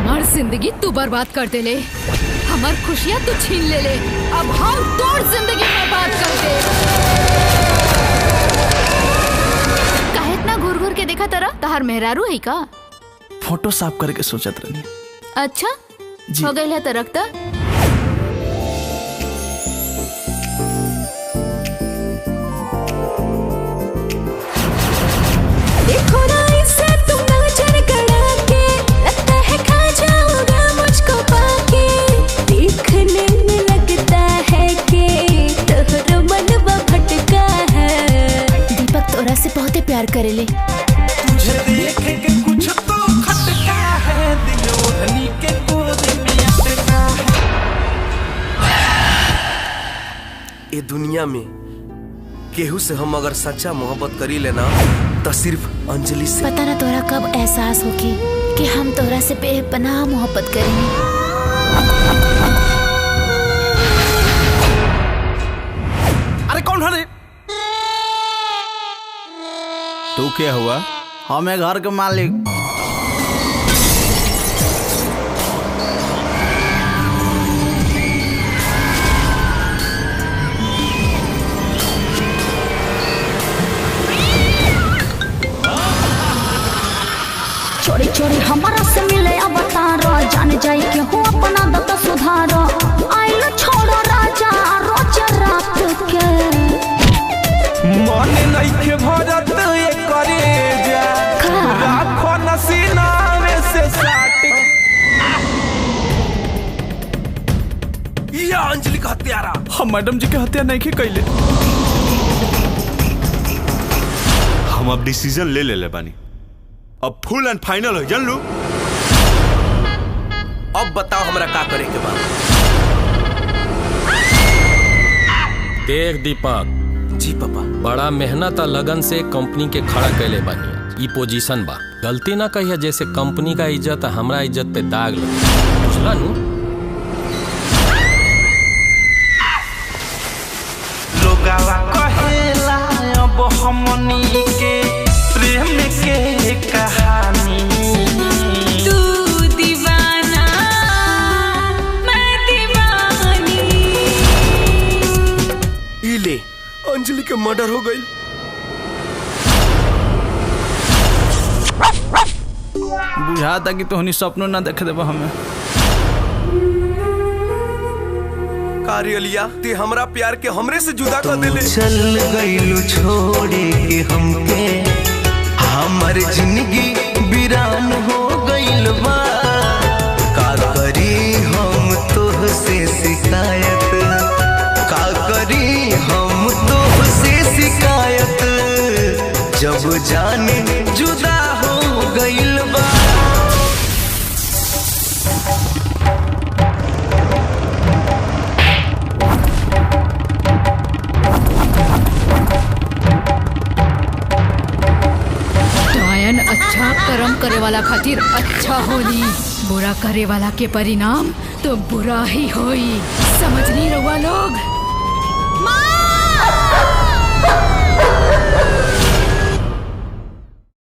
हमार जिंदगी तू बर्बाद कर दे ले, हमार खुशियाँ तू छीन ले ले, अब हम तोड़ जिंदगी बर्बाद कर दे। काहे इतना घूर घूर के देखा तरह तहार मेहरारू है का? फोटो साफ करके सोचत रहनी। अच्छा हो गई है तरक ता? देखो ना इसे तुम नजर गड़ा के, लगता है खा जाओगे मुझको पाके, देखने में लगता है कि तोहरा मनवा भटका है। दीपक तोरा से बहुत प्यार करेले। तुझे देख के कुछ तो खटका है, दिल ओढ़नी के गोद में अटका है। ये दुनिया में केहू से हम अगर सच्चा मोहब्बत करी लेना तो सिर्फ अंजलि से। पता ना तोरा कब एहसास होगी कि हम तोरा से बेपनाह मोहब्बत करेंगे। अरे कौन है? तू क्या हुआ? हमें घर के मालिक। चोरी चोरी हमारा से मिले अवतारा, जान जाए कि हो अपना दत्त सुधारा। आइल छोड़ो राजा रोज रात के, मन नहीं के भरत ये करे जा, राखो नसीना में से साट। ये अंजलि का हत्यारा। हम मैडम जी के हत्या नहीं के कैले। हम अब डिसीजन ले बानी, अब फुल एंड फाइनल हो जान लू। अब बताओ हमरा का करे के बाद। देख दीपक जी पापा, बड़ा मेहनत और लगन से कंपनी के खड़ा कैले बानी। ई पोजीशन बा, गलती ना कहिए जैसे कंपनी का इज्जत हमरा इज्जत पे दाग लगे, बुझला नू? लोगावा कहेला अब हमनी के प्रेम के कहानी। तू दीवाना मैं दीवानी। इले अंजलि के मर्डर हो गई। बुझाता कि तोहनी सपनों ना देखे देबा हमें। कारियलिया ते हमरा प्यार के हमरे से जुदा कर देले। चल गइलू छोड़े के हमके, हमर जिंदगी वीरान हो गइल बा। का करी हम तोह से शिकायत, का करी हम तोह से शिकायत, जब जाने जुदा हो गइल बा। अच्छा कर्म करे वाला खातिर अच्छा होली, बुरा करे वाला के परिणाम तो बुरा ही होई। समझ नहीं रहुआ लोग?